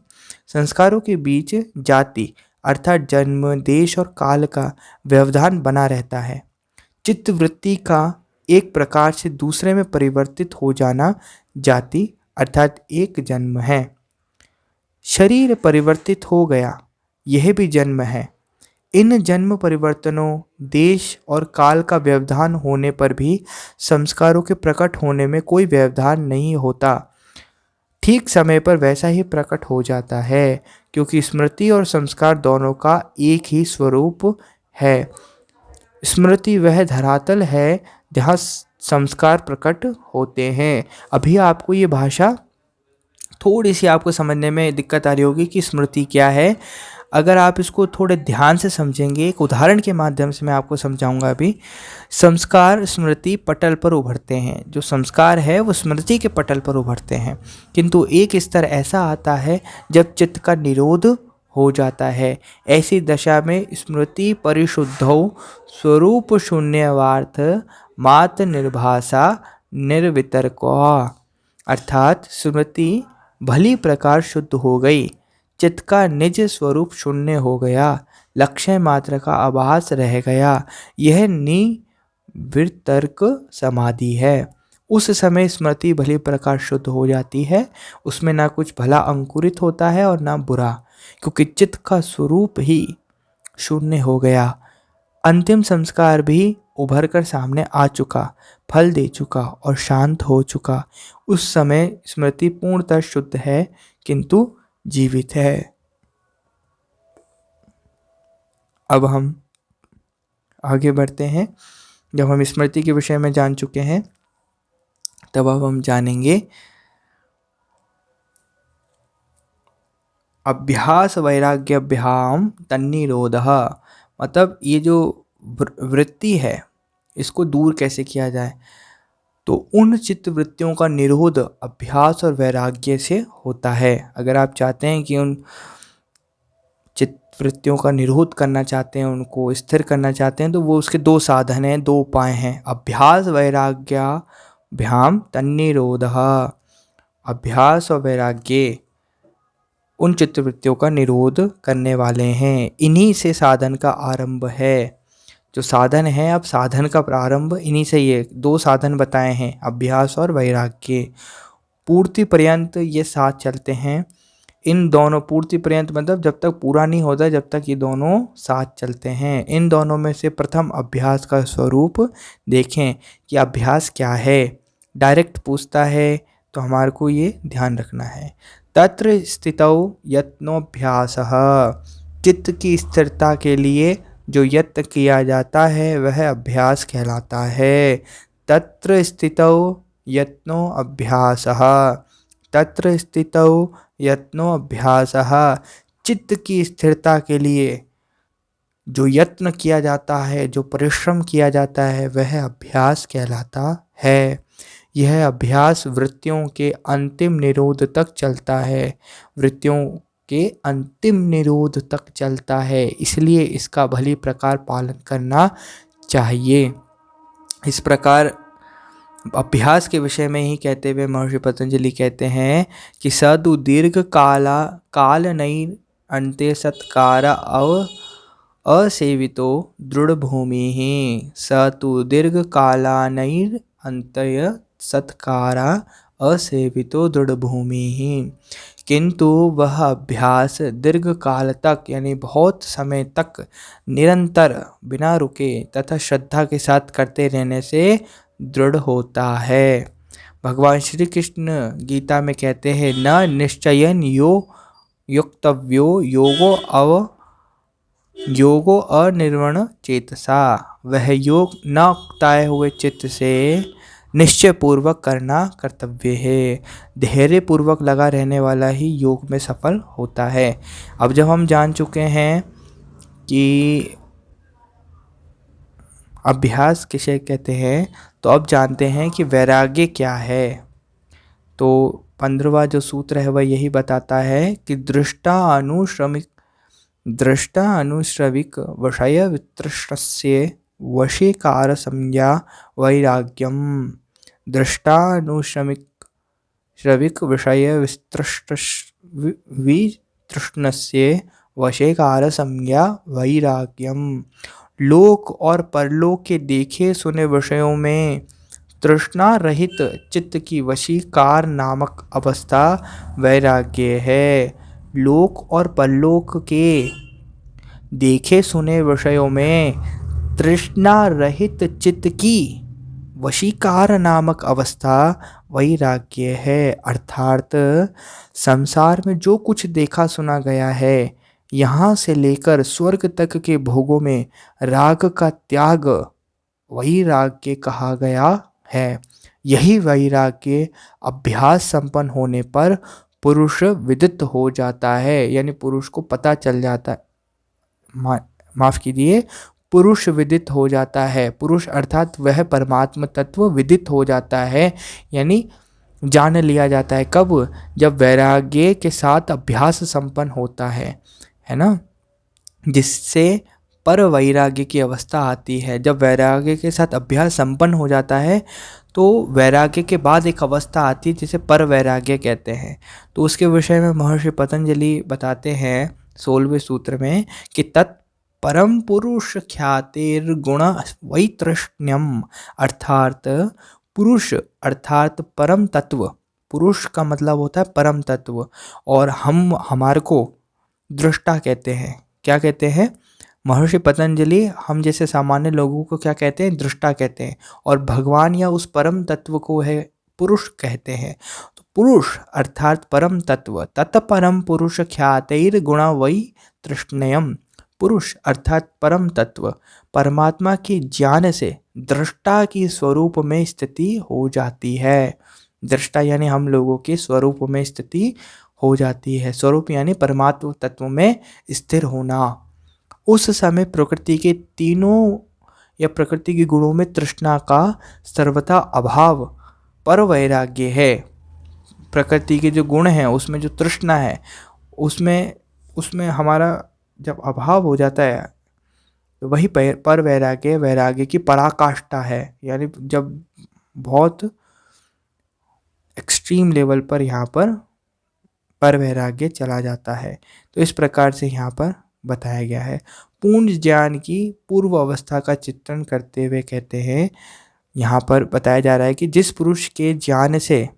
संस्कारों के बीच जाति अर्थात जन्म, देश और काल का व्यवधान बना रहता है। चित्त वृत्ति का एक प्रकार से दूसरे में परिवर्तित हो जाना जाति अर्थात एक जन्म है। शरीर परिवर्तित हो गया, यह भी जन्म है। इन जन्म परिवर्तनों, देश और काल का व्यवधान होने पर भी संस्कारों के प्रकट होने में कोई व्यवधान नहीं होता। ठीक समय पर वैसा ही प्रकट हो जाता है, क्योंकि स्मृति और संस्कार दोनों का एक ही स्वरूप है। स्मृति वह धरातल है जहाँ संस्कार प्रकट होते हैं। अभी आपको ये भाषा थोड़ी सी आपको समझने में दिक्कत आ रही होगी कि स्मृति क्या है। अगर आप इसको थोड़े ध्यान से समझेंगे, एक उदाहरण के माध्यम से मैं आपको समझाऊंगा। अभी संस्कार स्मृति पटल पर उभरते हैं, जो संस्कार है वो स्मृति के पटल पर उभरते हैं, किंतु एक स्तर ऐसा आता है जब चित्त का निरोध हो जाता है। ऐसी दशा में स्मृति परिशुद्धौ स्वरूप शून्यवार्थ मात निर्भाषा निर्वितर्को, अर्थात स्मृति भली प्रकार शुद्ध हो गई, चित्त का निज स्वरूप शून्य हो गया, लक्ष्य मात्र का आभास रह गया। यह निर्वितर्क समाधि है। उस समय स्मृति भली प्रकार शुद्ध हो जाती है, उसमें ना कुछ भला अंकुरित होता है और ना बुरा, क्योंकि चित्त का स्वरूप ही शून्य हो गया। अंतिम संस्कार भी उभर कर सामने आ चुका, फल दे चुका और शांत हो चुका। उस समय स्मृति पूर्णतः शुद्ध है किंतु जीवित है। अब हम आगे बढ़ते हैं। जब हम स्मृति के विषय में जान चुके हैं, तब अब हम जानेंगे अभ्यास वैराग्याभ्याम तन्निरोधः। मतलब ये जो वृत्ति है, इसको दूर कैसे किया जाए। तो उन चित्त वृत्तियों का निरोध अभ्यास और वैराग्य से होता है। अगर आप चाहते हैं कि उन चित्त वृत्तियों का निरोध करना चाहते हैं, उनको स्थिर करना चाहते हैं, तो वो उसके दो साधन हैं, दो उपाय हैं। अभ्यास वैराग्याभ्याम तन्निरोधः। अभ्यास और वैराग्य उन चित्तवृत्तियों का निरोध करने वाले हैं। इन्हीं से साधन का आरंभ है। जो साधन है, अब साधन का प्रारंभ इन्हीं से, ये दो साधन बताए हैं, अभ्यास और वैराग्य। पूर्ति पर्यंत ये साथ चलते हैं। इन दोनों पूर्ति पर्यंत मतलब जब तक पूरा नहीं होता, जब तक ये दोनों साथ चलते हैं। इन दोनों में से प्रथम अभ्यास का स्वरूप देखें कि अभ्यास क्या है। डायरेक्ट पूछता है तो हमारे को ये ध्यान रखना है। तत्र स्थितौ यत्नोऽभ्यासः। चित्त की स्थिरता के लिए जो यत्न किया जाता है वह अभ्यास कहलाता है। तत्र स्थितौ यत्नो अभ्यासः। तत्र स्थितौ यत्नो अभ्यासः। चित्त की स्थिरता के लिए जो यत्न किया जाता है, जो परिश्रम किया जाता है, वह अभ्यास कहलाता है। यह अभ्यास वृत्तियों के अंतिम निरोध तक चलता है। वृत्तियों के अंतिम निरोध तक चलता है, इसलिए इसका भली प्रकार पालन करना चाहिए। इस प्रकार अभ्यास के विषय में ही कहते हुए महर्षि पतंजलि कहते हैं कि सदु दीर्घ काल नैर अन्ते सत्कार असेवितो दृढ़ भूमि ही। स तु दीर्घ कालानैर अंतय सत्कारा असेवितो दृढ़ भूमि ही। किंतु वह अभ्यास दीर्घ काल तक यानी बहुत समय तक निरंतर बिना रुके तथा श्रद्धा के साथ करते रहने से दृढ़ होता है। भगवान श्री कृष्ण गीता में कहते हैं, न निश्चयन युक्तव्यो योगो अनिर्वण चेतसा। वह योग न उकताए हुए चित्त से निश्चय पूर्वक करना कर्तव्य है। धैर्य पूर्वक लगा रहने वाला ही योग में सफल होता है। अब जब हम जान चुके हैं कि अभ्यास किसे कहते हैं, तो अब जानते हैं कि वैराग्य क्या है। तो 15वां जो सूत्र है वह यही बताता है कि दृष्टा अनुश्रविक वशय वितृष्णस्य वशीकार संज्ञा वैराग्यम। दृष्टानुश्रविक विषय वितृष्णस्य वशीकार संज्ञा वैराग्यम। लोक और परलोक के देखे सुने विषयों में तृष्णा रहित चित्त की वशीकार नामक अवस्था वैराग्य है। लोक और परलोक के देखे सुने विषयों में तृष्णा रहित चित्त की वशीकार नामक अवस्था वैराग्य है। अर्थात संसार में जो कुछ देखा सुना गया है, यहाँ से लेकर स्वर्ग तक के भोगों में राग का त्याग वैराग्य कहा गया है। यही वैराग्य अभ्यास संपन्न होने पर पुरुष विदित हो जाता है, यानी पुरुष को पता चल जाता है, माफ कीजिए, पुरुष विदित हो जाता है। पुरुष अर्थात वह परमात्म तत्व विदित हो जाता है, यानी जान लिया जाता है। कब? जब वैराग्य के साथ अभ्यास संपन्न होता है ना, जिससे पर वैराग्य की अवस्था आती है। जब वैराग्य के साथ अभ्यास संपन्न हो जाता है तो वैराग्य के बाद एक अवस्था आती है जिसे पर वैराग्य कहते हैं। तो उसके विषय में महर्षि पतंजलि बताते हैं 16वें सूत्र में कि तत् परम पुरुष ख्यातिर्गुण वैतृष्ण्यम, अर्थात पुरुष अर्थात परम तत्व, पुरुष का मतलब होता है परम तत्व, और हम हमारे को दृष्टा कहते हैं। क्या कहते हैं? महर्षि पतंजलि हम जैसे सामान्य लोगों को क्या कहते हैं? दृष्टा कहते हैं, और भगवान या उस परम तत्व को है पुरुष कहते हैं। तो पुरुष अर्थात परम तत्व, तत्परम पुरुष ख्यातिर गुण वै तृष्णयम, पुरुष अर्थात परम तत्व परमात्मा के ज्ञान से दृष्टा की स्वरूप में स्थिति हो जाती है। दृष्टा यानी हम लोगों के स्वरूप में स्थिति हो जाती है। स्वरूप यानी परमात्मा तत्व में स्थिर होना। उस समय प्रकृति के तीनों या प्रकृति के गुणों में तृष्णा का सर्वथा अभाव पर वैराग्य है। प्रकृति के जो गुण हैं उसमें जो तृष्णा है उसमें हमारा जब अभाव हो जाता है तो वही पर वैराग्य वैराग्य की पराकाष्ठा है, यानी जब बहुत एक्सट्रीम लेवल पर यहाँ पर वैराग्य चला जाता है। तो इस प्रकार से यहाँ पर बताया गया है। पूर्ण ज्ञान की पूर्व अवस्था का चित्रण करते हुए कहते हैं, यहाँ पर बताया जा रहा है कि जिस पुरुष के ज्ञान से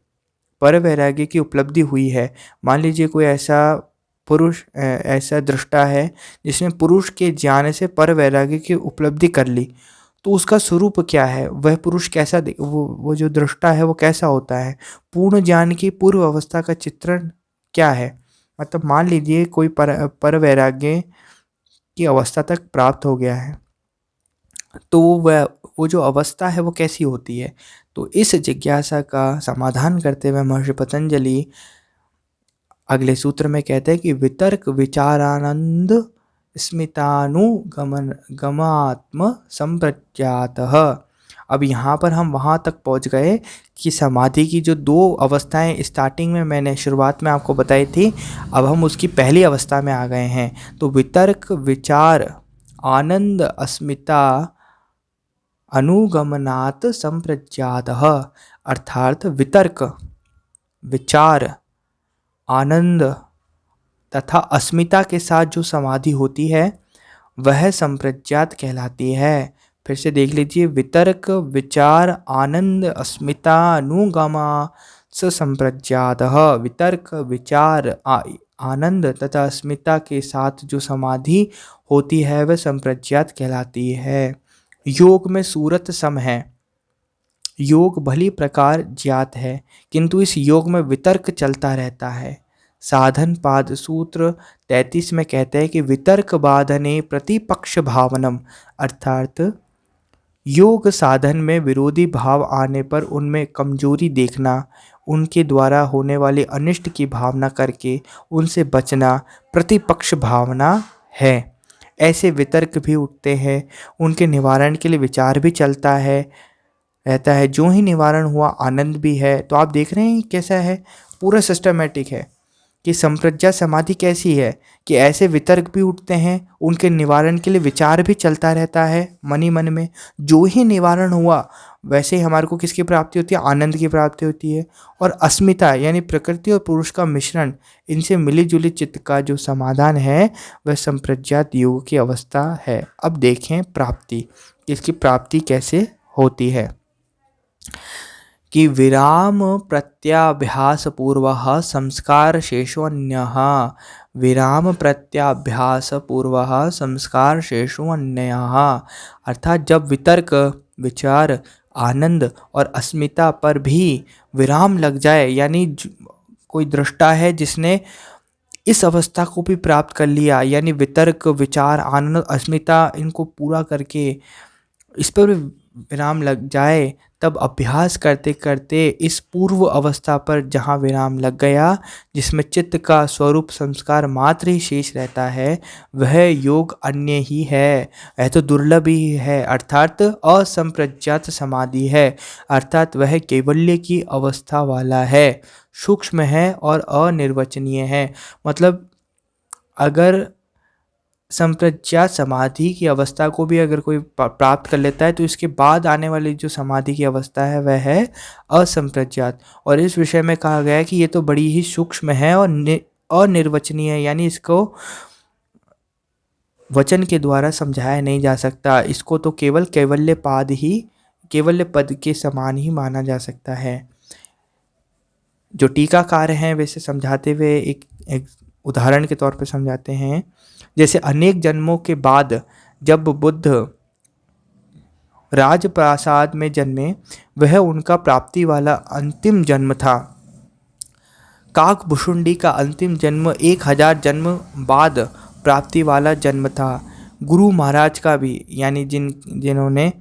पर वैराग्य की उपलब्धि हुई है, मान लीजिए कोई ऐसा पुरुष ऐसा दृष्टा है जिसने पुरुष के ज्ञान से पर वैराग्य की उपलब्धि कर ली, तो उसका स्वरूप क्या है? वह पुरुष कैसा वो जो दृष्टा है वो कैसा होता है? पूर्ण ज्ञान की पूर्व अवस्था का चित्रण क्या है? मतलब मान लीजिए कोई पर वैराग्य की अवस्था तक प्राप्त हो गया है, तो वो जो अवस्था है वो कैसी होती है? तो इस जिज्ञासा का समाधान करते हुए महर्षि पतंजलि अगले सूत्र में कहते हैं कि वितर्क विचारानंद स्मितानुगमन गमात्म संप्रज्ञातः। अब यहाँ पर हम वहाँ तक पहुँच गए कि समाधि की जो दो अवस्थाएं स्टार्टिंग में मैंने शुरुआत में आपको बताई थी, अब हम उसकी पहली अवस्था में आ गए हैं। तो वितर्क विचार आनंद अस्मिता अनुगमनात् संप्रज्ञातः, अर्थात वितर्क विचार आनंद तथा अस्मिता के साथ जो समाधि होती है वह संप्रज्ञात कहलाती है। फिर से देख लीजिए, वितर्क विचार आनंद अस्मिता अनुगमा स संप्रज्ञातः। वितर्क विचार आनंद तथा अस्मिता के साथ जो समाधि होती है वह संप्रज्ञात कहलाती है। योग में सूरत सम है। योग भली प्रकार ज्ञात है, किंतु इस योग में वितर्क चलता रहता है। साधन पाद सूत्र 33 में कहते हैं कि वितर्क बाधने प्रतिपक्ष भावनम, अर्थात योग साधन में विरोधी भाव आने पर उनमें कमजोरी देखना, उनके द्वारा होने वाले अनिष्ट की भावना करके उनसे बचना प्रतिपक्ष भावना है। ऐसे वितर्क भी उठते हैं, उनके निवारण के लिए विचार भी चलता है रहता है। जो ही निवारण हुआ आनंद भी है। तो आप देख रहे हैं कैसा है, पूरा सिस्टमेटिक है कि संप्रज्ञा समाधि कैसी है कि ऐसे वितर्क भी उठते हैं, उनके निवारण के लिए विचार भी चलता रहता है मन ही मन में। जो ही निवारण हुआ वैसे ही हमारे को किसकी प्राप्ति होती है? आनंद की प्राप्ति होती है। और अस्मिता यानी प्रकृति और पुरुष का मिश्रण, इनसे मिली जुली चित्त का जो समाधान है वह संप्रज्ञात योग की अवस्था है। अब देखें प्राप्ति, इसकी प्राप्ति कैसे होती है कि विराम प्रत्याभ्यास पूर्व संस्कार शेषोन्यः, विराम प्रत्याभ्यास पूर्व संस्कार शेषोन्यः, अर्थात जब वितर्क विचार आनंद और अस्मिता पर भी विराम लग जाए, यानी कोई दृष्टा है जिसने इस अवस्था को भी प्राप्त कर लिया, यानी वितर्क विचार आनंद अस्मिता इनको पूरा करके इस पर विराम लग जाए, तब अभ्यास करते करते इस पूर्व अवस्था पर जहाँ विराम लग गया, जिसमें चित्त का स्वरूप संस्कार मात्र ही शेष रहता है, वह योग अन्य ही है, वह तो दुर्लभ ही है, अर्थात असंप्रज्ञात समाधि है, अर्थात वह कैवल्य की अवस्था वाला है, सूक्ष्म है और अनिर्वचनीय है। मतलब अगर संप्रज्ञात समाधि की अवस्था को भी अगर कोई प्राप्त कर लेता है तो इसके बाद आने वाली जो समाधि की अवस्था है वह है असंप्रज्ञात। और इस विषय में कहा गया है कि ये तो बड़ी ही सूक्ष्म है और अनिर्वचनीय है, यानी इसको वचन के द्वारा समझाया नहीं जा सकता, इसको तो केवल कैवल्य पद के समान ही माना जा सकता है। जो टीकाकार हैं वैसे समझाते हुए एक उदाहरण के तौर पर समझाते हैं, जैसे अनेक जन्मों के बाद जब बुद्ध राजप्रासाद में जन्मे, वह उनका प्राप्ति वाला अंतिम जन्म था। काकभुशुंडी का अंतिम जन्म 1000 जन्म बाद प्राप्ति वाला जन्म था। गुरु महाराज का भी, यानी जिन्होंने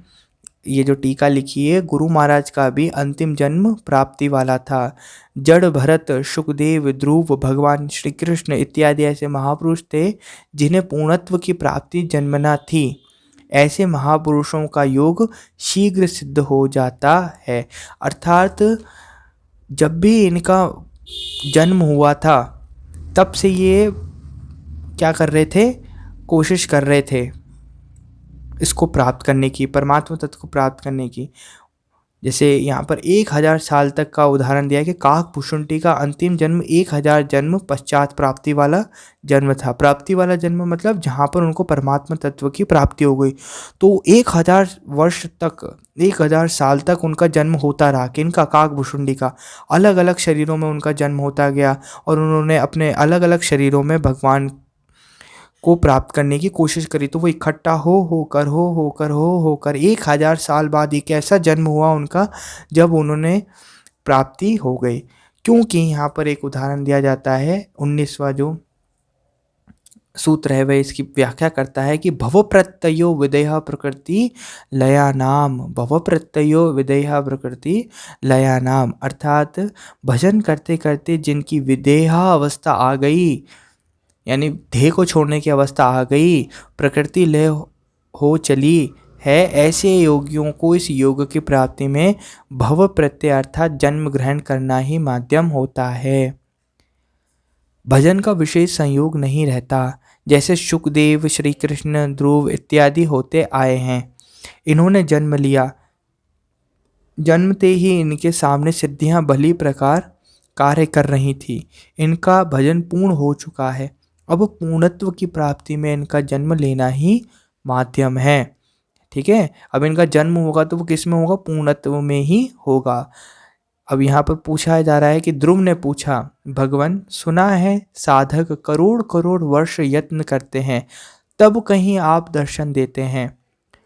ये जो टीका लिखी है, गुरु महाराज का भी अंतिम जन्म प्राप्ति वाला था। जड़ भरत, शुकदेव, ध्रुव, भगवान श्री कृष्ण इत्यादि ऐसे महापुरुष थे जिन्हें पूर्णत्व की प्राप्ति जन्मना थी। ऐसे महापुरुषों का योग शीघ्र सिद्ध हो जाता है, अर्थात जब भी इनका जन्म हुआ था तब से ये क्या कर रहे थे, कोशिश कर रहे थे इसको प्राप्त करने की, परमात्मा तत्व को प्राप्त करने की। जैसे यहाँ पर 1000 साल तक का उदाहरण दिया है कि काकभुशुंडी का अंतिम जन्म 1000 जन्म पश्चात प्राप्ति वाला जन्म था। प्राप्ति वाला जन्म मतलब जहाँ पर उनको परमात्मा तत्व की प्राप्ति हो गई। तो 1000 वर्ष तक, 1000 साल तक उनका जन्म होता रहा। किनका? काकभुशुंडी का। अलग अलग शरीरों में उनका जन्म होता गया और उन्होंने अपने अलग अलग शरीरों में भगवान को प्राप्त करने की कोशिश करी। तो वो इकट्ठा होकर 1000 साल बाद एक ऐसा जन्म हुआ उनका जब उन्होंने प्राप्ति हो गई। क्योंकि यहाँ पर एक उदाहरण दिया जाता है, 19वां जो सूत्र है वह इसकी व्याख्या करता है कि भव प्रत्ययो विदेह प्रकृति लयानाम, भव प्रत्ययो विदेह प्रकृति लयानाम, अर्थात भजन करते करते जिनकी विदेहा अवस्था आ गई, यानी देह को छोड़ने की अवस्था आ गई, प्रकृति लय हो चली है, ऐसे योगियों को इस योग की प्राप्ति में भव प्रत्यय अर्थात जन्म ग्रहण करना ही माध्यम होता है। भजन का विशेष संयोग नहीं रहता। जैसे शुकदेव, श्री कृष्ण, ध्रुव इत्यादि होते आए हैं, इन्होंने जन्म लिया, जन्मते ही इनके सामने सिद्धियां भली प्रकार कार्य कर रही थी, इनका भजन पूर्ण हो चुका है। अब पूर्णत्व की प्राप्ति में इनका जन्म लेना ही माध्यम है। ठीक है, अब इनका जन्म होगा तो वो किस में होगा? पूर्णत्व में ही होगा। अब यहाँ पर पूछा जा रहा है कि ध्रुव ने पूछा, भगवान सुना है साधक करोड़ करोड़ वर्ष यत्न करते हैं, तब कहीं आप दर्शन देते हैं,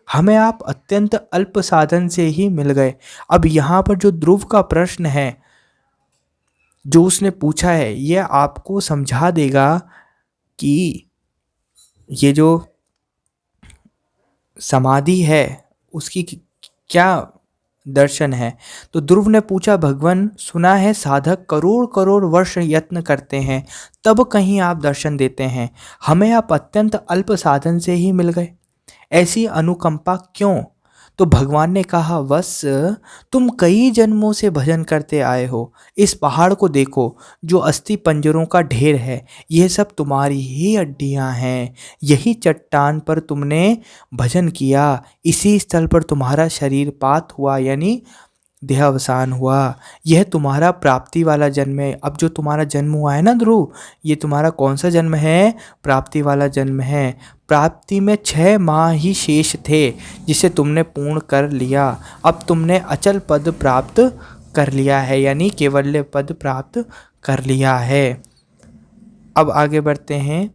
हमें आप अत्यंत अल्प साधन से ही मिल गए। अब यहाँ पर जो ध्रुव का प्रश्न है जो उसने पूछा है, यह आपको समझा देगा कि ये जो समाधि है उसकी क्या दर्शन है। तो ध्रुव ने पूछा, भगवान सुना है साधक करोड़ करोड़ वर्ष यत्न करते हैं, तब कहीं आप दर्शन देते हैं, हमें आप अत्यंत अल्प साधन से ही मिल गए, ऐसी अनुकंपा क्यों? तो भगवान ने कहा, वत्स तुम कई जन्मों से भजन करते आए हो, इस पहाड़ को देखो जो अस्थि पंजरों का ढेर है, यह सब तुम्हारी ही हड्डियां हैं, यही चट्टान पर तुमने भजन किया, इसी स्थल पर तुम्हारा शरीर पात हुआ, यानी देहावसान हुआ, यह तुम्हारा प्राप्ति वाला जन्म है। अब जो तुम्हारा जन्म हुआ है ना ध्रुव, ये तुम्हारा कौन सा जन्म है? प्राप्ति वाला जन्म है। प्राप्ति में 6 माह ही शेष थे जिसे तुमने पूर्ण कर लिया। अब तुमने अचल पद प्राप्त कर लिया है, यानी कैवल्य पद प्राप्त कर लिया है। अब आगे बढ़ते हैं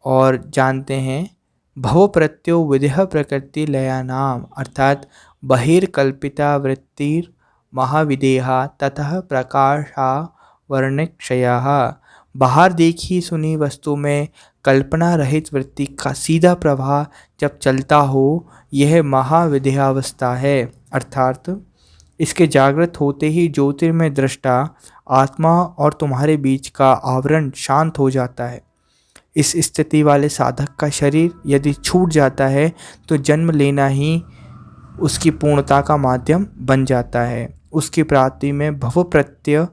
और जानते हैं भव प्रत्यो विदेह प्रकृति लयानाम, अर्थात बहिर्कल्पिता वृत्तिर महाविदेहा ततः प्रकाशा वर्णक्षया। बाहर देखी सुनी वस्तु में कल्पना रहित वृत्ति का सीधा प्रवाह जब चलता हो, यह महाविदेहावस्था है। अर्थात इसके जागृत होते ही ज्योतिर्मय दृष्टा आत्मा और तुम्हारे बीच का आवरण शांत हो जाता है। इस स्थिति वाले साधक का शरीर यदि छूट जाता है तो जन्म लेना ही उसकी पूर्णता का माध्यम बन जाता है। उसकी प्राप्ति में भव प्रत्यय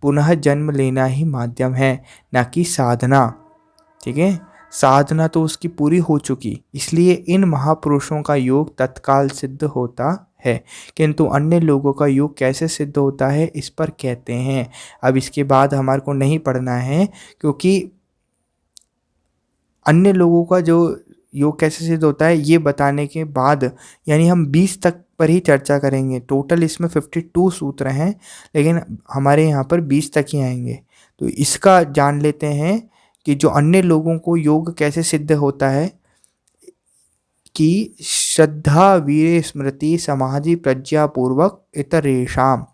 पुनः जन्म लेना ही माध्यम है, न कि साधना। ठीक है, साधना तो उसकी पूरी हो चुकी, इसलिए इन महापुरुषों का योग तत्काल सिद्ध होता है। किंतु अन्य लोगों का योग कैसे सिद्ध होता है इस पर कहते हैं। अब इसके बाद हमारे को नहीं पढ़ना है, क्योंकि अन्य लोगों का जो योग कैसे सिद्ध होता है ये बताने के बाद, यानी हम 20 तक पर ही चर्चा करेंगे। टोटल इसमें 52 सूत्र हैं, लेकिन हमारे यहाँ पर 20 तक ही आएंगे। तो इसका जान लेते हैं कि जो अन्य लोगों को योग कैसे सिद्ध होता है, कि श्रद्धा वीर्य स्मृति समाधि प्रज्ञा पूर्वक इतरेषाम,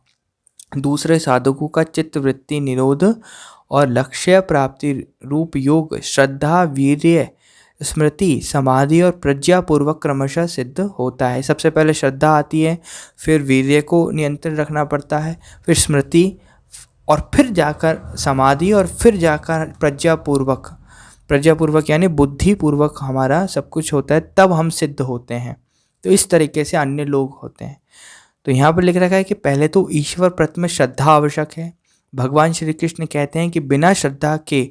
दूसरे साधकों का चित्त वृत्ति निरोध और लक्ष्य प्राप्ति रूप योग श्रद्धा वीर्य स्मृति समाधि और प्रज्ञा पूर्वक क्रमशः सिद्ध होता है। सबसे पहले श्रद्धा आती है, फिर वीर्य को नियंत्रण रखना पड़ता है, फिर स्मृति, और फिर जाकर समाधि, और फिर जाकर प्रज्ञा पूर्वक यानी बुद्धि पूर्वक हमारा सब कुछ होता है, तब हम सिद्ध होते हैं। तो इस तरीके से अन्य लोग होते हैं। तो यहाँ पर लिख रखा है कि पहले तो ईश्वर प्रति में श्रद्धा आवश्यक है। भगवान श्री कृष्ण कहते हैं कि बिना श्रद्धा के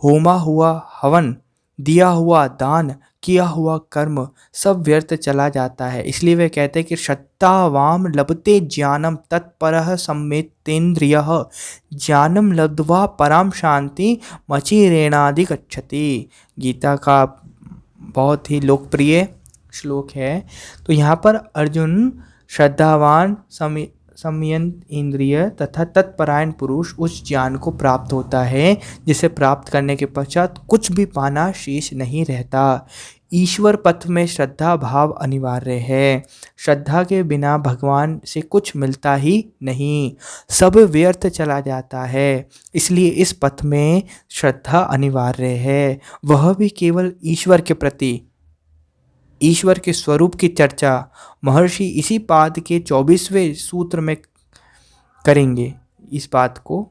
होमा हुआ हवन, दिया हुआ दान, किया हुआ कर्म सब व्यर्थ चला जाता है। इसलिए वे कहते हैं कि श्रद्धावाम लभते ज्ञानम तत्परः सम्मेतेन्द्रियः ज्ञानम लब्ध्वा परम शांति मचिरेणाधिगच्छति। गीता का बहुत ही लोकप्रिय श्लोक है। तो यहाँ पर अर्जुन श्रद्धावान संयत इंद्रिय तथा तत्परायण पुरुष उस ज्ञान को प्राप्त होता है जिसे प्राप्त करने के पश्चात कुछ भी पाना शेष नहीं रहता। ईश्वर पथ में श्रद्धा भाव अनिवार्य है। श्रद्धा के बिना भगवान से कुछ मिलता ही नहीं, सब व्यर्थ चला जाता है। इसलिए इस पथ में श्रद्धा अनिवार्य है, वह भी केवल ईश्वर के प्रति। ईश्वर के स्वरूप की चर्चा महर्षि इसी पाद के 24वें सूत्र में करेंगे। इस बात को,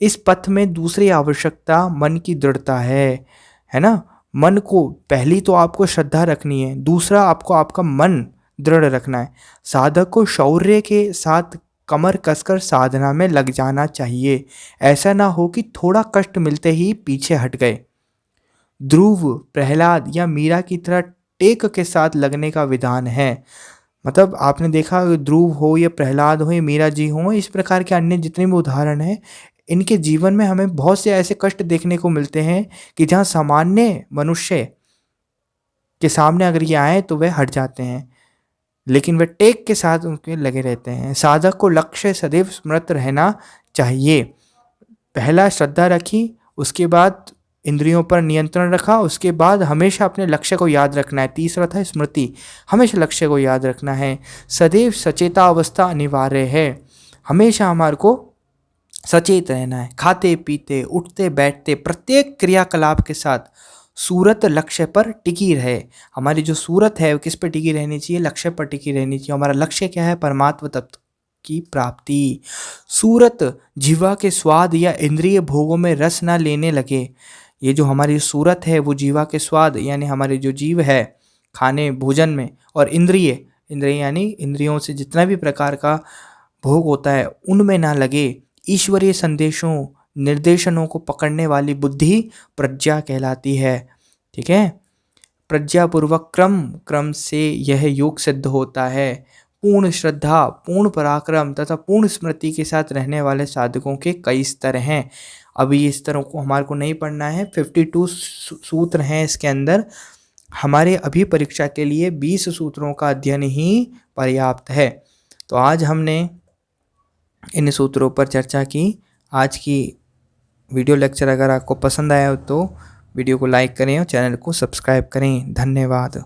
इस पथ में दूसरी आवश्यकता मन की दृढ़ता है ना। मन को पहली तो आपको श्रद्धा रखनी है, दूसरा आपको आपका मन दृढ़ रखना है। साधक को शौर्य के साथ कमर कसकर साधना में लग जाना चाहिए। ऐसा ना हो कि थोड़ा कष्ट मिलते ही पीछे हट गए। ध्रुव, प्रहलाद या मीरा की तरह टेक के साथ लगने का विधान है। मतलब आपने देखा, ध्रुव हो या प्रहलाद हो या मीरा जी हो, इस प्रकार के अन्य जितने भी उदाहरण हैं, इनके जीवन में हमें बहुत से ऐसे कष्ट देखने को मिलते हैं कि जहाँ सामान्य मनुष्य के सामने अगर ये आए तो वे हट जाते हैं, लेकिन वे टेक के साथ उनके लगे रहते हैं। साधक को लक्ष्य सदैव स्मृत रहना चाहिए। पहला श्रद्धा रखी, उसके बाद इंद्रियों पर नियंत्रण रखा, उसके बाद हमेशा अपने लक्ष्य को याद रखना है। तीसरा था स्मृति, हमेशा लक्ष्य को याद रखना है। सदैव सचेता अवस्था अनिवार्य है, हमेशा हमारे को सचेत रहना है। खाते पीते उठते बैठते प्रत्येक क्रियाकलाप के साथ सूरत लक्ष्य पर टिकी रहे। हमारी जो सूरत है वो किस पर टिकी रहनी चाहिए? लक्ष्य पर टिकी रहनी चाहिए। हमारा लक्ष्य क्या है? परमात्म तत्व की प्राप्ति। सूरत जीवा के स्वाद या इंद्रिय भोगों में रस ना लेने लगे। ये जो हमारी सूरत है वो जीवा के स्वाद यानी हमारे जो जीव है खाने भोजन में, और इंद्रिय यानी इंद्रियों से जितना भी प्रकार का भोग होता है उनमें ना लगे। ईश्वरीय संदेशों निर्देशनों को पकड़ने वाली बुद्धि प्रज्ञा कहलाती है। ठीक है, प्रज्ञापूर्वक क्रम से यह योग सिद्ध होता है। पूर्ण श्रद्धा, पूर्ण पराक्रम तथा पूर्ण स्मृति के साथ रहने वाले साधकों के कई स्तर हैं। अभी इस स्तरों को हमारे को नहीं पढ़ना है। 52 सूत्र हैं इसके अंदर। हमारे अभी परीक्षा के लिए 20 सूत्रों का अध्ययन ही पर्याप्त है। तो आज हमने इन सूत्रों पर चर्चा की। आज की वीडियो लेक्चर अगर आपको पसंद आया हो तो वीडियो को लाइक करें और चैनल को सब्सक्राइब करें। धन्यवाद।